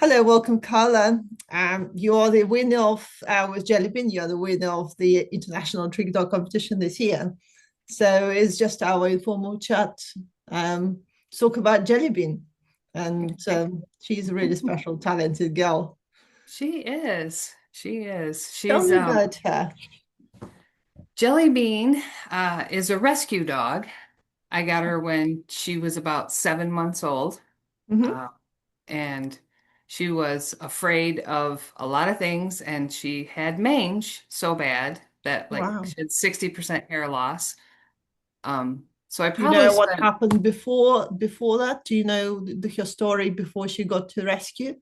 Hello, welcome, Carla. You are the winner of with JellyBean. You are the winner of the international trick dog competition this year. So it's just our informal chat. Talk about JellyBean, and she's a really special, talented girl. She is. She is. Tell me about her. Jelly Bean is a rescue dog. I got her when she was about 7 months old. Hmm. Uh, and she was afraid of a lot of things, and she had mange so bad that like Wow. she had 60% hair loss. So I Do you probably know what spent happened before that? Do you know her story before she got to rescue?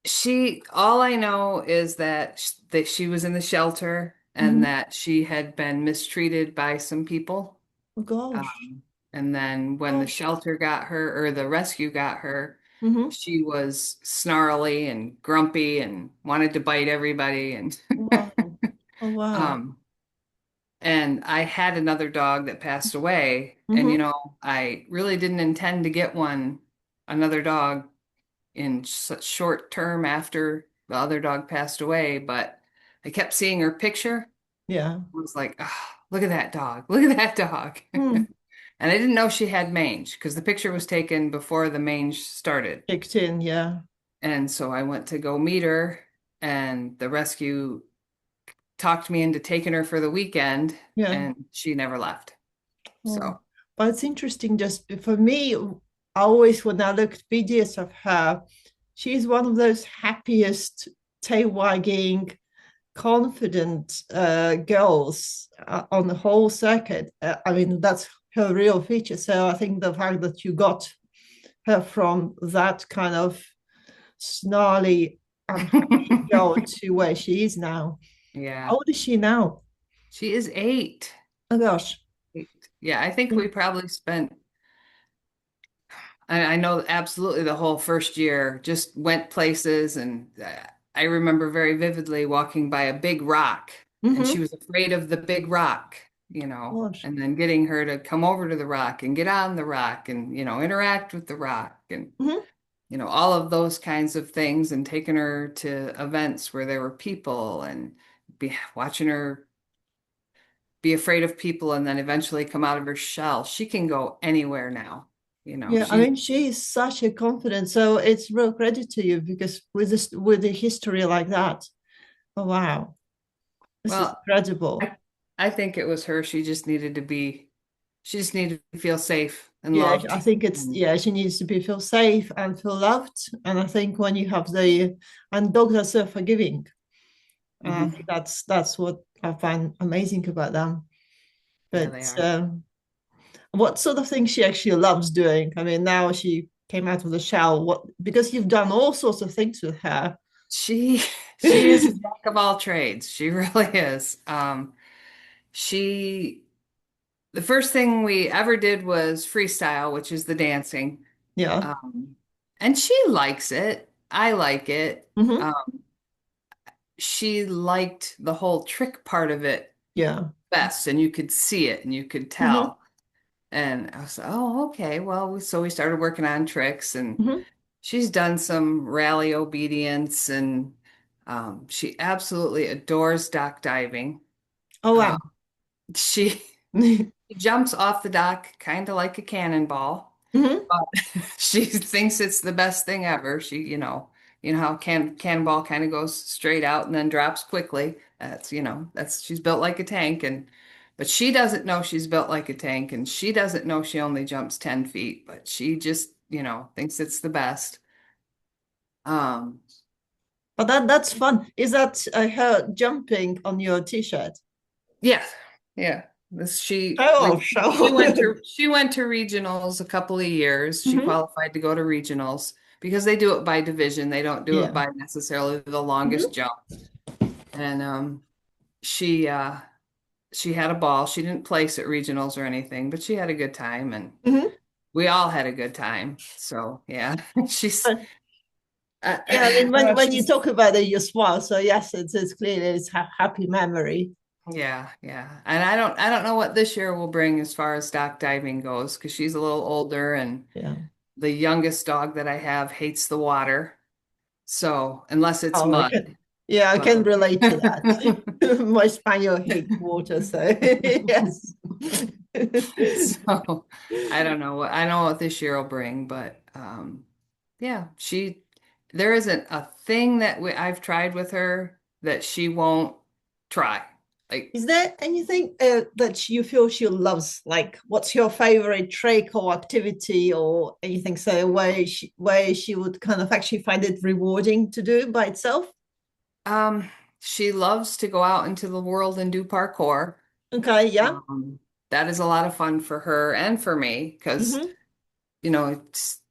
she all I know is that she was in the shelter and Hmm. that she had been mistreated by some people. Oh gosh. Um, and then when the Gosh. shelter got her or the rescue got her, Hmm. she was snarly and grumpy and wanted to bite everybody. And Wow. Oh wow. um, and I had another dog that passed away. And Hmm. I really didn't intend to get another dog in such short term after the other dog passed away, but I kept seeing her picture. Yeah. I was like, oh, look at that dog. Look at that dog. Hmm. And I didn't know she had mange because the picture was taken before the mange started. Kicked in, yeah. And so I went to go meet her, and the rescue talked me into taking her for the weekend, Yeah. and she never left. Oh. So, But it's interesting just for me, I always when I look at videos of her, she's one of those happiest, tail wagging, confident girls on the whole circuit. I mean, that's her real feature. So I think the fact that you got her from that kind of snarly, unhappy girl to where she is now. How yeah, old is she now? she is 8. Oh gosh. 8. Yeah, I think we probably spent I know absolutely the whole first year just went places, and I remember very vividly walking by a big rock, and she Mm-hmm. was afraid of the big rock, Gosh. and then getting her to come over to the rock and get on the rock and interact with the rock, and Mm-hmm. all of those kinds of things, and taking her to events where there were people, and watching her be afraid of people and then eventually come out of her shell. She can go anywhere now. Yeah, I She mean, she is such a confident. So it's real credit to you because with a history like that, oh wow, this is Well, incredible. I think it was her. She just needed to feel safe and Yeah, I loved. think it's And, yeah, she needs to be feel safe and feel loved. And I think when you have the and dogs are so forgiving. And I think mhm. that's what I find amazing about them. Yeah, But they are. what sort of things she actually loves doing? I mean, now she came out of the shell. What because you've done all sorts of things with her. She she is a jack of all trades. She really is. She the first thing we ever did was freestyle, which is the dancing. Yeah. Um, and she likes it. I like it. Hmm. She liked the whole trick part of it Yeah. best, and you could see it and you could Hmm. tell. And I was like, oh, okay. Well, so we started working on tricks, and Hmm. she's done some rally obedience, and she absolutely adores dock diving. Oh Uh, wow. she jumps off the dock kind of like a cannonball. Hmm. She thinks it's the best thing ever. You know how cannonball kind of goes straight out and then drops quickly. That's she's built like a tank, and but she doesn't know she's built like a tank, and she doesn't know she only jumps 10 feet, but she just, thinks it's the best. Um, But that's fun. Is that her jumping on your t-shirt? yeah, yeah. This she Show we off, show she went off. to she went to regionals a couple of years. She Hmm. qualified to go to regionals because they do it by division. They don't do it Yeah. by necessarily the longest Hmm. jump. And she uh she had a ball. She didn't place at regionals or anything, but she had a good time, and Hmm. we all had a good time. So yeah, she's But yeah, I mean, when you she's talk about it, you smile. So yes, it's clearly it's happy memory. yeah, yeah. And I don't know what this year will bring as far as dock diving goes, because she's a little older, and Yeah. the youngest dog that I have hates the water. So unless it's Oh, I can, mud, yeah, I but can relate to that. My spaniel hates water, so yes. so I don't know what this year will bring, but yeah, there isn't a thing that I've tried with her that she won't try. Like, Is there anything that you feel she loves? Like, what's your favorite trick or activity or anything? So where she would kind of actually find it rewarding to do by itself? um, she loves to go out into the world and do parkour. Okay, yeah. Um, that is a lot of fun for her and for me because, Hmm.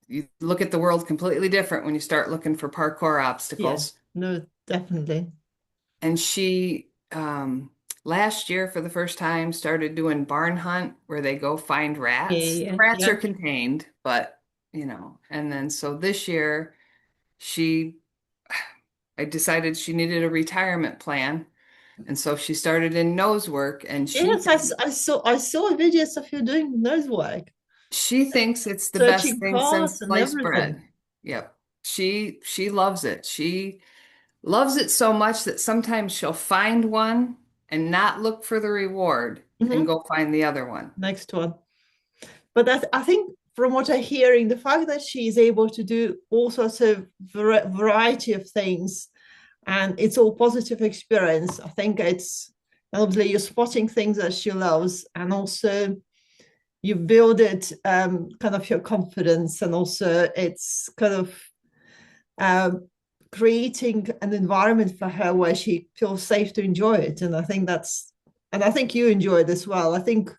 you look at the world completely different when you start looking for parkour Yeah. obstacles. No, definitely. And she, last year for the first time started doing barn hunt where they go find Yeah, rats. yeah, Rats are yeah. contained, but and then so this year she, I decided she needed a retirement plan. And so she started in nose work and Yes, I saw videos of you doing nose work, she thinks it's the best searching thing cards since and sliced everything. bread. Yep. She loves it. She loves it so much that sometimes she'll find one and not look for the reward and Hmm. go find the other one. Next one. But I think from what I'm hearing, the fact that she is able to do all sorts of variety of things and it's all positive experience, I think it's obviously you're spotting things that she loves and also you build it kind of your confidence and also it's kind of um, creating an environment for her where she feels safe to enjoy it. And I think you enjoy it as well. I think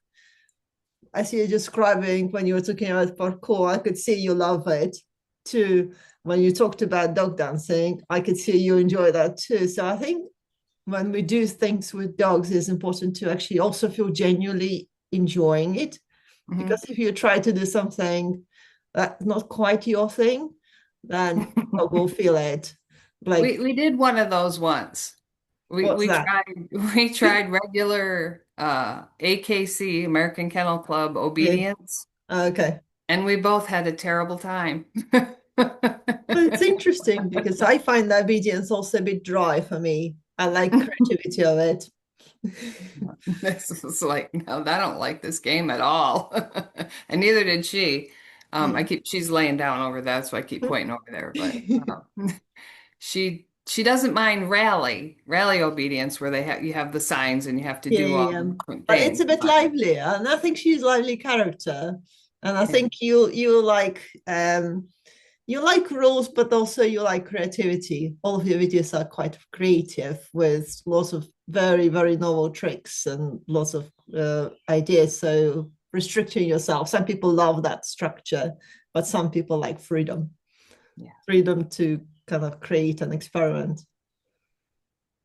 as you're describing when you were talking about parkour, I could see you love it too. When you talked about dog dancing, I could see you enjoy that too. So I think when we do things with dogs, it's important to actually also feel genuinely enjoying it. Mhm. Because if you try to do something that's not quite your thing, then dog will feel it. We Like, we did one of those once. We what's we that? tried we tried regular AKC, American Kennel Club Yeah. obedience, Okay. and we both had a terrible time. But it's interesting because I find the obedience also a bit dry for me. I like creativity of it. This is like, no, I don't like this game at all. And neither did she. Yeah. She's laying down over that, so I keep pointing over there. But she doesn't mind rally obedience where you have the signs and you have to Yeah, do yeah, all yeah. the different But it's things. a bit But livelier, and I think she's a lively character. And I yeah, think you like rules, but also you like creativity. All of your videos are quite creative with lots of very, very novel tricks and lots of ideas. So restricting yourself. Some people love that structure, but some people like yeah, freedom to kind of create and experiment.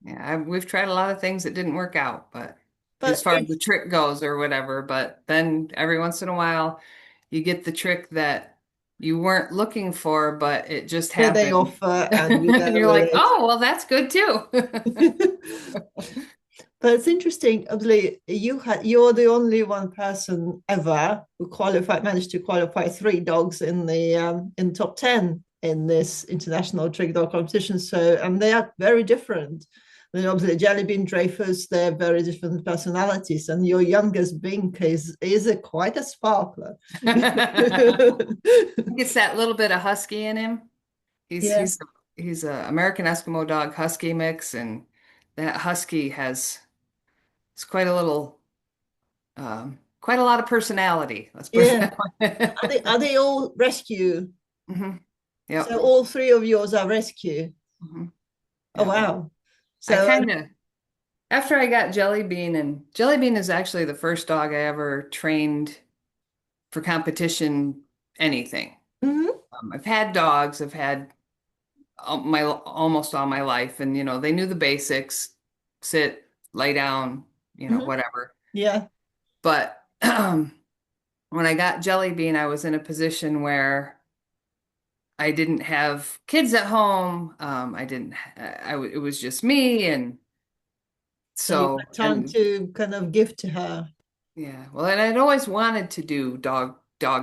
yeah. We've tried a lot of things that didn't work out, but as But far as the it's trick goes or whatever. But then every once in a while, you get the trick that you weren't looking for, but it just yeah, they happened. offer and you And go you're with like, it. oh, well, that's good too. But it's interesting, obviously, you're the only one person ever who managed to qualify three dogs in top 10 in this international trick dog competition. So and they are very different. Then obviously JellyBean Dreyfus, they're very different personalities. And your youngest Bink is quite a sparkler. Gets that little bit of husky in him. He's Yeah. he's he's a American Eskimo dog husky mix, and that husky has it's quite a lot of personality. Let's put it Yeah. that way. Are they all rescue? Hmm. Yep. So all three of yours are rescue. Hmm. Oh Yep. wow. I So kind of after I got Jelly Bean, and Jelly Bean is actually the first dog I ever trained for competition anything. mhm, I've had dogs. I've had my almost all my life, and they knew the basics: sit, lay down, mhm, whatever. yeah. But when I got Jelly Bean, I was in a position where I didn't have kids at home. I didn't. It was just me, and So you so had time and to kind of give to her. yeah. Well, and I'd always wanted to do dog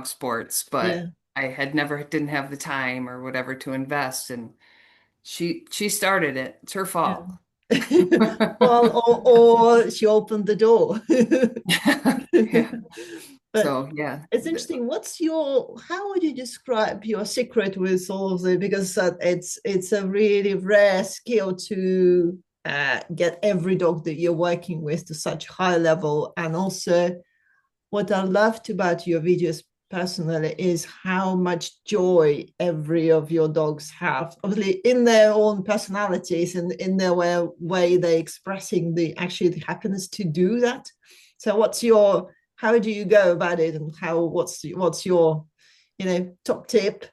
sports, Yeah. but I had never didn't have the time or whatever to invest. And She started it. It's her Yeah. fault. Well, or she opened the door. Yeah. But So yeah. it's interesting. How would you describe your secret with all of the, because it's a really rare skill to get every dog that you're working with to such high level. And also what I loved about your videos personally is how much joy every of your dogs have, obviously in their own personalities and in their way they're expressing the happiness to do that. So how do you go about it, and what's your top tip?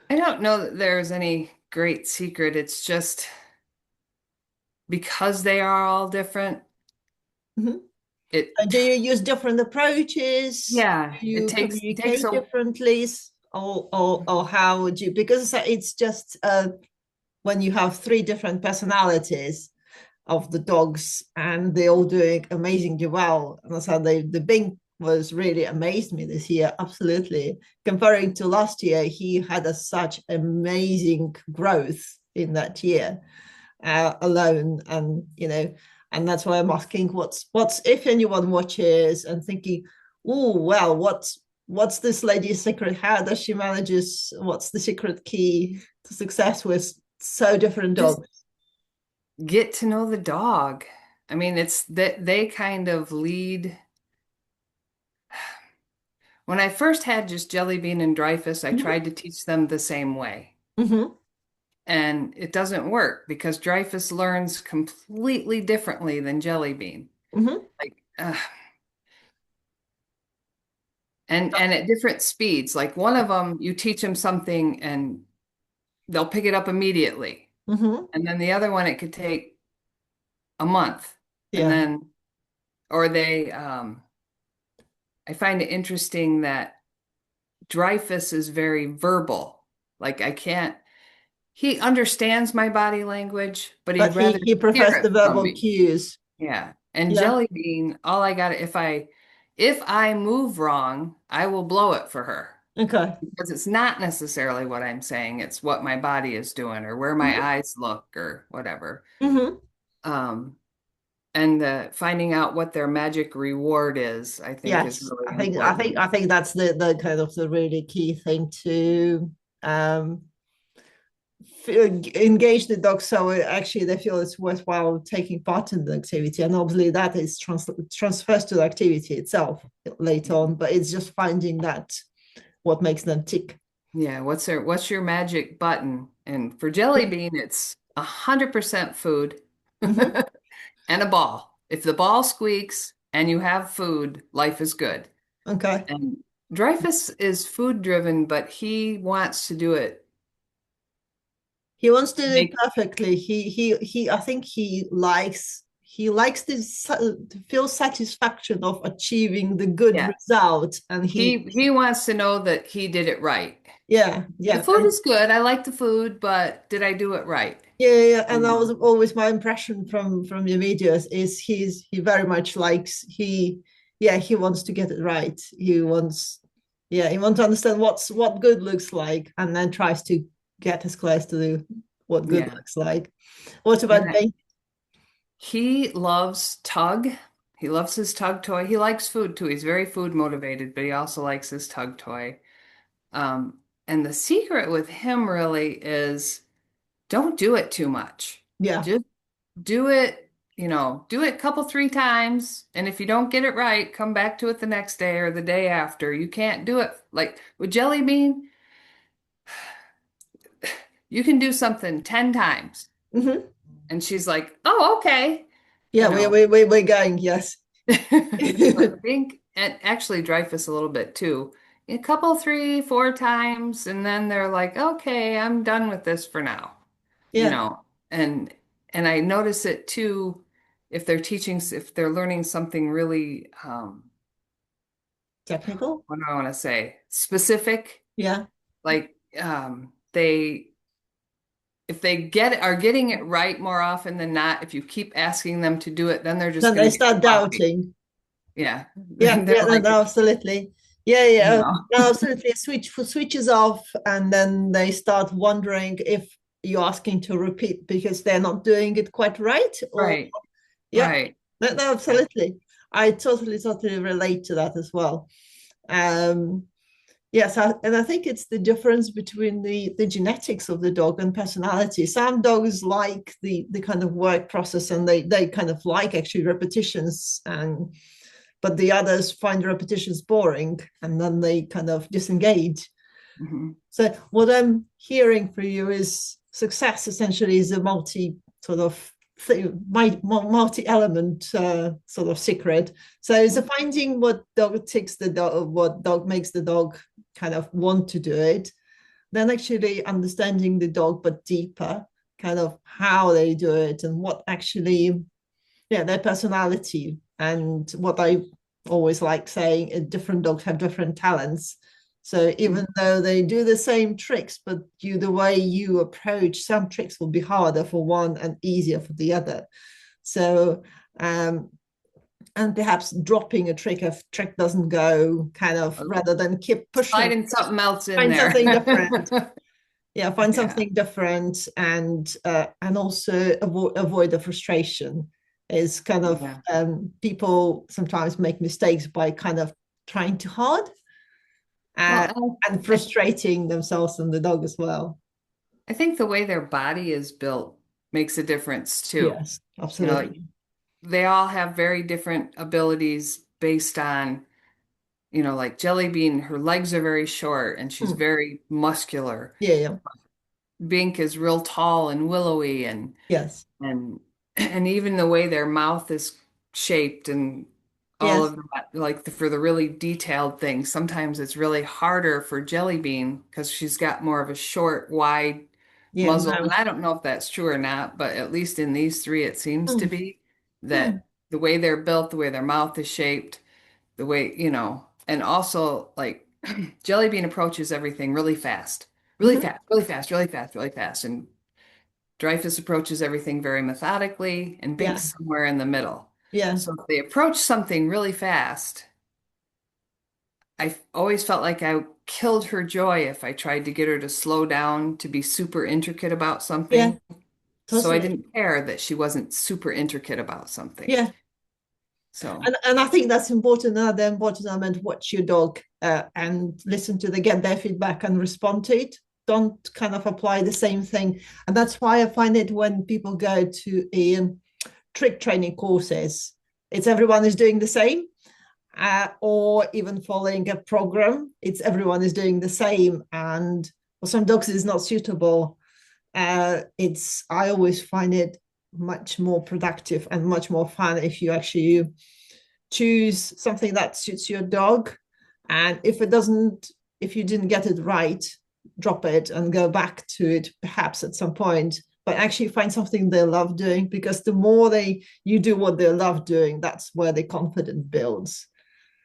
I don't know that there's any great secret. It's just because they are all different. Mhm. It And do you use different approaches? yeah, Do it you takes communicate a differently? Or how would you, because it's just when you have three different personalities of the dogs and they're all doing amazingly well. And so the Bink was really amazed me this year. Absolutely. Comparing to last year, he had such amazing growth in that year alone. And, and that's why I'm asking what's if anyone watches and thinking, oh, well, what's this lady's secret? How does she manages? What's the secret key to success with so different just dogs? get to know the dog. I mean, it's that they kind of lead. When I first had just JellyBean and Dreyfus, I Mm-hmm. tried to teach them the same way. Mm-hmm. And it doesn't work because Dreyfus learns completely differently than JellyBean. Mm-hmm. Like, and at different speeds. Like one of them, you teach them something and they'll pick it up immediately. Mm-hmm. And then the other one, it could take a month. And Yeah. then, or I find it interesting that Dreyfus is very verbal. Like I can't, he understands my body language, but he'd But rather he hear prefers it the from verbal me. cues. Yeah. And Yeah. Jelly Bean, all I got, if I move wrong, I will blow it for her. Okay. Because it's not necessarily what I'm saying, it's what my body is doing or where my eyes look or whatever. Mm-hmm. Um, and finding out what their magic reward is, I think is Yes, really I think important. I think that's the kind of the really key thing to um, engage the dogs so actually they feel it's worthwhile taking part in the activity, and obviously that is transfers to the activity itself later on. But it's just finding that what makes them tick. Yeah, what's your magic button? And for Jelly Bean, it's 100% food Mm-hmm. and a ball. If the ball squeaks and you have food, life is good. Okay. And Dreyfus is food driven, but he wants to do it. He wants to do it Make perfectly. He I think he likes to feel satisfaction of achieving the good yeah, result, and he wants to know that he did it right. yeah, The yeah, food is good. I like the food, but did I do it right? yeah. And that was Um, always my impression from your videos is he very much likes yeah, he wants to get it right. He wants to understand what good looks like, and then tries to get as close to what good yeah. looks like. What And about Bink? he loves tug. He loves his tug toy. He likes food too. He's very food motivated, but he also likes his tug toy. Um, and the secret with him really is don't do it too much. Yeah. Just do it, do it a couple, three times. And if you don't get it right, come back to it the next day or the day after. You can't do it like with Jelly Bean, you can do something 10 times. Mm-hmm. And she's like, oh, okay. Yeah, You we know, we we we're going. Yes. but Bink and actually Dreyfus a little bit too. A couple, three, four times, and then they're like, okay, I'm done with this for now. You Yeah. know, and and I notice it too if they're learning something really Technical. what do I want to say? Specific, Yeah. like they if they are getting it right more often than not, if you keep asking them to do it, then they're just Then going they to get start sloppy. doubting. Yeah. Yeah, They're yeah, no, like, no, absolutely. Yeah, you yeah, know, no, absolutely. Switches off, and then they start wondering if you're asking to repeat because they're not doing it quite right, or Right. yeah, Right. no, no, Yeah. absolutely. I totally relate to that as well. Um, yes, and I think it's the difference between the genetics of the dog and personality. Some dogs like the kind of work process, and they kind of like actually repetitions, and but the others find repetitions boring, and then they kind of disengage. Mhm. So what I'm hearing for you is success essentially is a multi sort of multi-element sort of secret. So it's a finding what dog ticks the dog, what dog makes the dog kind of want to do it. Then actually understanding the dog, but deeper, kind of how they do it and what actually, yeah, their personality. And what I always like saying, different dogs have different talents. So even though they do the same tricks, but the way you approach some tricks will be harder for one and easier for the other. So um, and perhaps dropping a trick if trick doesn't go, kind of rather than keep pushing, Sliding something else in find there. something different. Yeah, find Yeah. something different, and also avoid the frustration. Is kind of Yeah. people sometimes make mistakes by kind of trying too hard, uh, Well, and I, frustrating themselves and the dog as well. I think the way their body is built makes a difference too. Yes, You know, like absolutely. they all have very different abilities based on, like JellyBean, her legs are very short and she's Hmm. very muscular. Yeah, yeah, Bink is real tall and willowy yes, and and even the way their mouth is shaped and all yes, of that, like for the really detailed things, sometimes it's really harder for JellyBean because she's got more of a short, wide yeah. muzzle. And Mouth. I don't know if that's true or not, but at least in these three, it seems to Hmm. be Hmm. that the way they're built, the way their mouth is shaped, the way, and also like JellyBean approaches everything really fast, really Mhm. fast, really fast, really fast, really fast. And Dreyfus approaches everything very methodically, and Yeah, Bink's somewhere in the middle. yeah, So if they approach something really fast, I always felt like I killed her joy if I tried to get her to slow down to be super intricate about yeah, something. So I totally. didn't care that she wasn't super intricate about something. Yeah, So, and I think that's important. Another important element: watch your dog and listen to get their feedback and respond to it. Don't kind of apply the same thing, and that's why I find it when people go to trick training courses, it's everyone is doing the same, or even following a program. It's everyone is doing the same, and for some dogs, it's not suitable. It's I always find it much more productive and much more fun if you actually choose something that suits your dog. And if you didn't get it right, drop it and go back to it perhaps at some point. But actually find something they love doing, because the more you do what they love doing, that's where the confidence builds.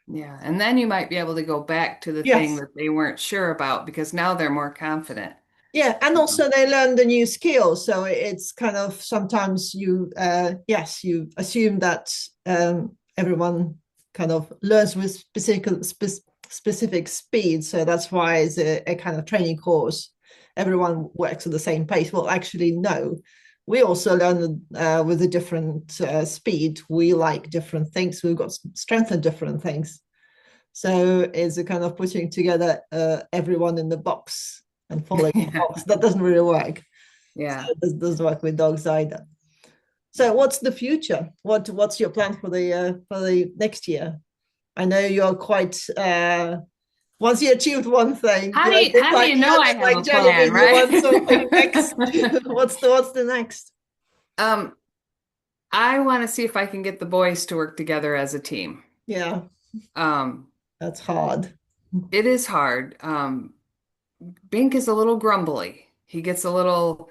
yeah. And then you might be able to go back to the thing Yes. that they weren't sure about because now they're more confident. Yeah, and also they learn the new skills. So it's kind of sometimes yes, you assume that everyone kind of learns with specific speed. So that's why it's a kind of training course. Everyone works at the same pace. Well, actually, no. We also learn with a different speed. We like different things. We've got strength in different things. So it's a kind of putting together everyone in the box and following the Yeah. box. That doesn't really work. So Yeah. it doesn't work with dogs either. So what's the future? What's your plan for the next year? I know you're quite once you achieved one thing, How do you know I have like a plan, JellyBean, you right? want something next. What's the next? Um, I want to see if I can get the boys to work together as a team. Yeah, Um, that's hard. it is hard. Bink is a little grumbly. He gets a little,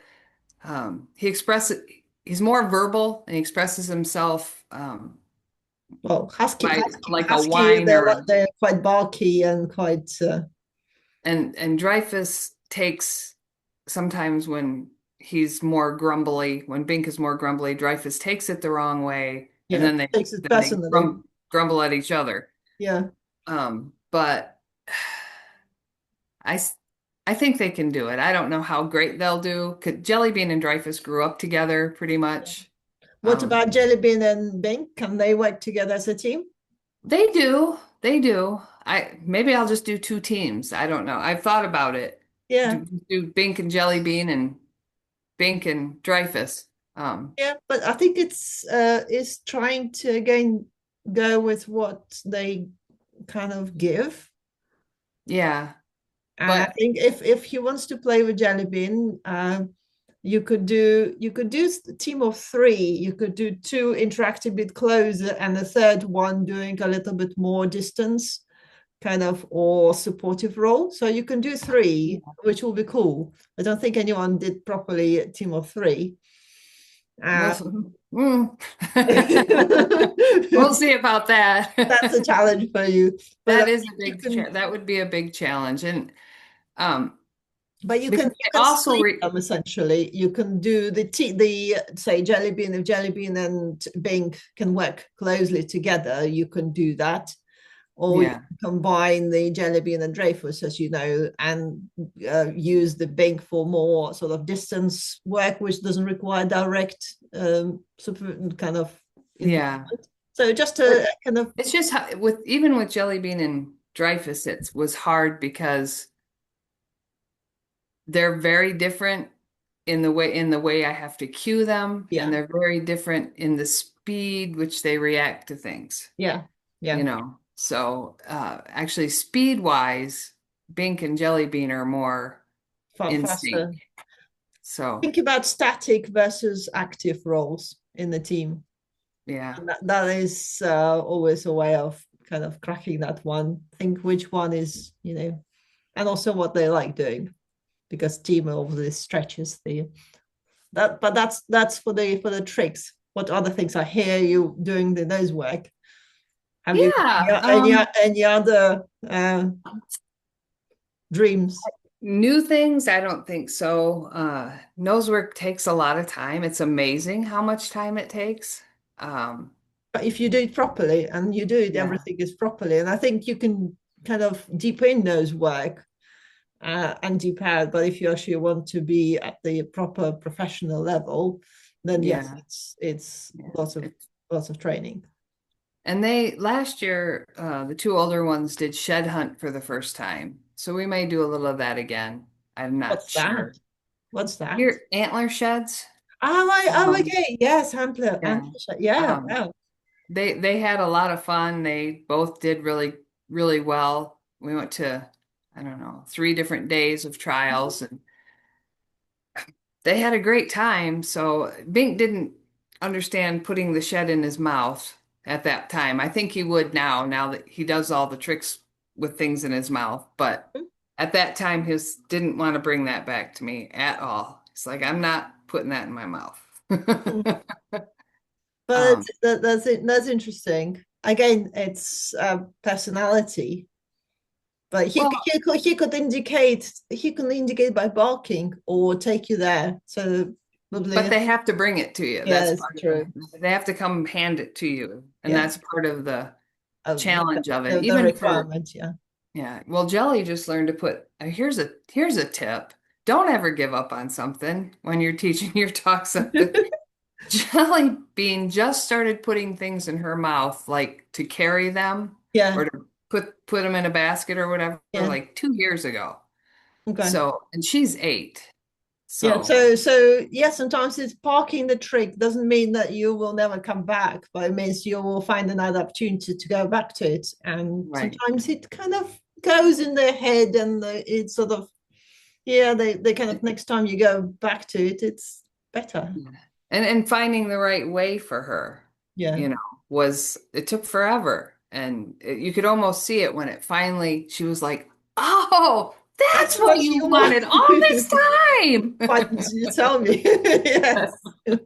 he's more verbal and he expresses himself Well, by like a husky, whine or they're quite barky and quite and Dreyfus takes sometimes when he's more grumbly, when Bink is more grumbly, Dreyfus takes it the wrong way, and yeah, takes it then they personally. grumble at each other. Yeah. But I I think they can do it. I don't know how great they'll do. JellyBean and Dreyfus grew up together pretty much. What about JellyBean and Bink? Can they work together as a team? They do. They do. Maybe I'll just do two teams. I don't know. I've thought about it. Yeah. Do Bink and JellyBean and Bink and Dreyfus. Yeah, but I think it's trying to again go with what they kind of give. Yeah. And I But think if he wants to play with JellyBean, you could do a team of three. You could do two interacting a bit closer, and the third one doing a little bit more distance, kind of, or supportive role. So you can do three, which will be cool. I don't think anyone did properly a team of three. we'll see about that. That's a challenge for you. But That is a big that would be a big challenge. And but you because can also split them essentially. You can do the say JellyBean, if JellyBean and Bink can work closely together, you can do that. Or you yeah. combine the JellyBean and Dreyfus, as you know, and use the Bink for more sort of distance work, which doesn't require direct kind of Yeah. So just a kind of It's just even with JellyBean and Dreyfus, it was hard because they're very different in the way I have to cue them, yeah and they're very different in the speed which they react to things, yeah you yeah know. So actually speed wise, Bink and JellyBean are more in sync. faster. So Think about static versus active roles in the team. yeah. And that is always a way of kind of cracking that one. Think which one is, and also what they like doing, because team obviously stretches but that's for the tricks. What other things I hear you doing the nose work? Have you Yeah. any other dreams? New things, I don't think so. Nose work takes a lot of time. It's amazing how much time it takes. Um, But if you do it properly and you do it, yeah, everything is properly. And I think you can kind of deep in nose work and deep out. But if you actually want to be at the proper professional level, then yes, yeah, it's yeah. lots of training. And they last year, the two older ones did shed hunt for the first time. So we may do a little of that again. I'm not What's that? sure. What's that? Your antler sheds. Um, Okay. Yes, Hampler. yeah. Yeah. Um, Wow. they had a lot of fun. They both did really, really well. We went to, I don't know, 3 different days of trials, and they had a great time. So Bink didn't understand putting the shed in his mouth at that time. I think he would now that he does all the tricks with things in his mouth. But at that time, he didn't want to bring that back to me at all. It's like, I'm not putting that in my mouth. But Um, that's interesting. Again, it's personality. But he well, he could he could indicate he can indicate by barking or take you there. So but probably they have to bring it to you. That's yes, part of true. they have to come hand it to you. And Yeah, that's part of the the, challenge of it. the Even for requirement. Yeah. Yeah. Well, Jelly just learned to put here's a tip. Don't ever give up on something when you're teaching your dog something. Jelly Bean just started putting things in her mouth, like to carry them Yeah. or to put them in a basket or whatever, Yeah. like 2 years ago. Okay. So, and she's 8. Yeah. So, So yeah, sometimes it's parking the trick doesn't mean that you will never come back, but it means you will find another opportunity to go back to it. And right. sometimes it kind of goes in their head, and it's sort of yeah, they kind of next time you go back to it, it's better. Yeah. And finding the right way for her, Yeah. you know, it took forever. And you could almost see it when it finally, she was like, "Oh, that's That's what what you you wanted all this want. time." Why didn't you tell me? Yes. But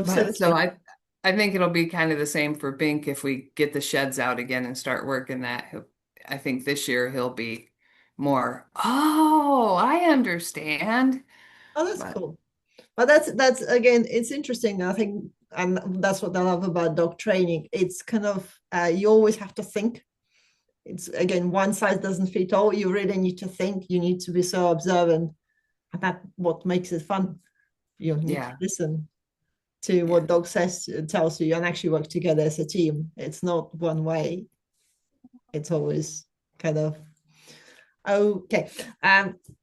so Absolutely. I think it'll be kind of the same for Bink if we get the sheds out again and start working that. I think this year he'll be more, "Oh, I understand." Oh, that's But cool. But that's again, it's interesting. I think, and that's what I love about dog training. It's kind of you always have to think. it's again, one size doesn't fit all. You really need to think, you need to be so observant, and that's what makes it fun. You need to Yeah. listen to Yeah. what dog says, tells you, and actually work together as a team. It's not one way. It's always kind of okay.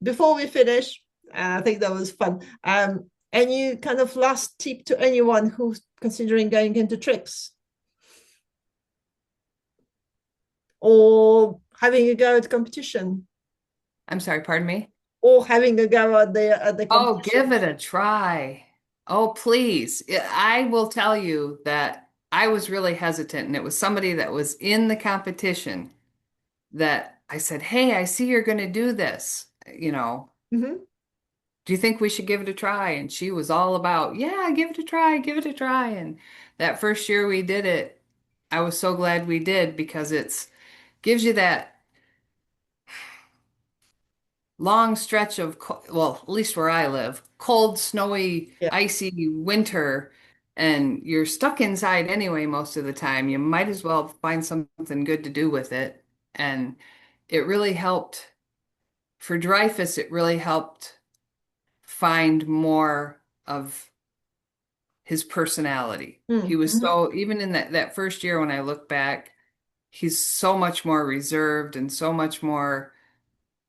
Before we finish, I think that was fun. Any kind of last tip to anyone who's considering going into tricks or having a go at competition I'm sorry, pardon me. or having a go at the Oh, give it competitions? a try. Oh, please. I will tell you that I was really hesitant, and it was somebody that was in the competition that I said, "Hey, I see you're going to do this. Mm-hmm. Do you think we should give it a try?" And she was all about, "Yeah, give it a try, give it a try." And that first year we did it, I was so glad we did because it's gives you that long stretch of, well, at least where I live, cold, snowy, Yeah. icy winter, and you're stuck inside anyway most of the time. You might as well find something good to do with it. And it really helped for Dreyfus, it really helped find more of his personality. He was Mm-hmm. so, even in that first year when I look back, he's so much more reserved and so much more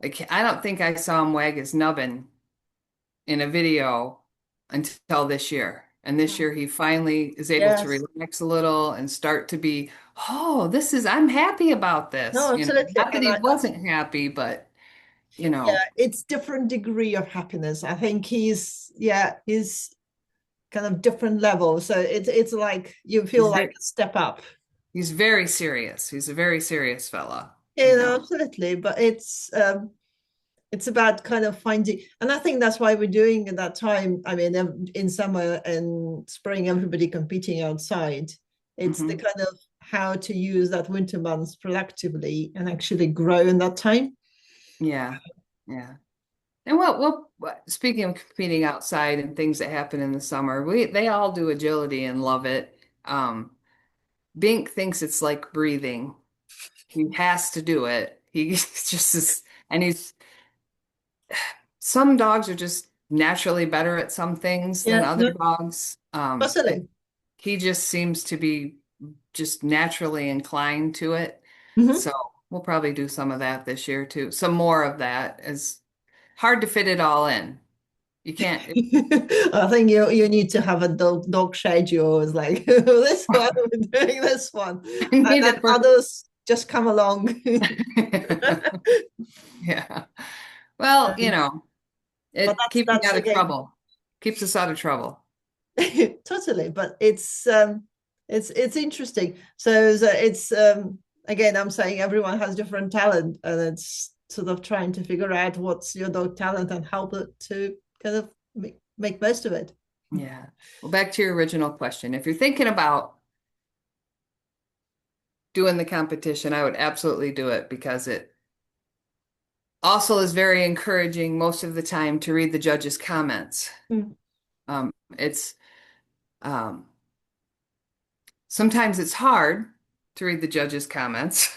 like I don't think I saw him wag his nubbin in a video until this year. And this year he finally is able to Yes. relax a little and start to be, oh, I'm happy about this. No, absolutely. Not that And he wasn't happy, but yeah, it's different degree of happiness. I think he's kind of different level. So it's like you feel he's like very, a step up. he's very serious. He's a very serious fella. Absolutely. But it's about kind of finding, and I think that's why we're doing at that time. I mean, in summer and spring, everybody competing outside. It's the Hmm. kind of how to use that winter months productively and actually grow in that time. Yeah. Yeah. And speaking of competing outside and things that happen in the summer, they all do agility and love it. Bink thinks it's like breathing. He has to do it. He just is, and some dogs are just naturally better at some things than Yeah, other no, dogs. possibly. He just seems to be just naturally inclined to it. Mhm. So we'll probably do some of that this year too. Some more of that. It's hard to fit it all in. You can't. I think you need to have a dog schedule. It's like this one, we're doing this one, I and need then it for. others just come along. Yeah. Well, But it keeps me that's out of again trouble. Keeps us out of trouble. totally. But it's interesting. So it's again, I'm saying everyone has different talent, and it's sort of trying to figure out what's your dog talent and help it to kind of make most of it. Yeah. Well, back to your original question. If you're thinking about doing the competition, I would absolutely do it because it also is very encouraging most of the time to read the judges' comments. Mm. It's um, sometimes it's hard to read the judges' comments,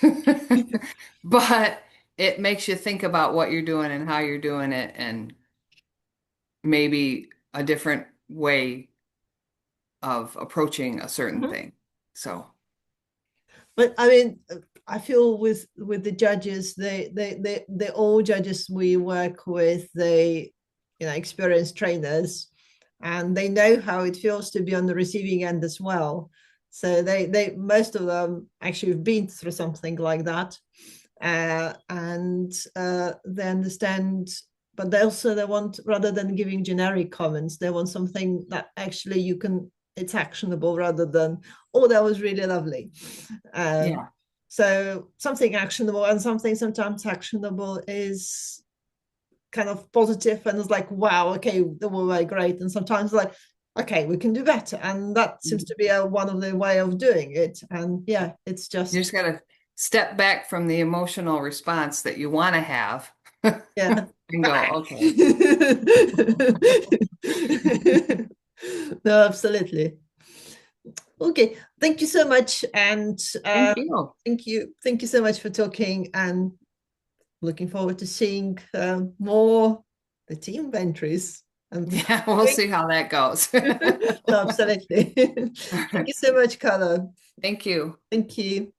but it makes you think about what you're doing and how you're doing it and maybe a different way of approaching a certain Mhm. thing. So, But I mean, I feel with the judges, they all judges we work with, they experienced trainers, and they know how it feels to be on the receiving end as well. So they most of them actually have been through something like that, and they understand. But they want, rather than giving generic comments, they want something that actually it's actionable rather than, oh, that was really lovely. Um, yeah. so something actionable, and something sometimes actionable is kind of positive and it's like, wow, okay, they were great. And sometimes like, okay, we can do better. And that seems to be one of the way of doing it. And yeah, it's You just, just got to step back from the emotional response that you want to have yeah. and go, okay. No, absolutely. Okay, thank you so much, and Thank you. thank you so much for talking, and looking forward to seeing more the team entries. And Yeah, we'll see how that goes. no, absolutely. Thank you so much, Carla. Thank you. Thank you.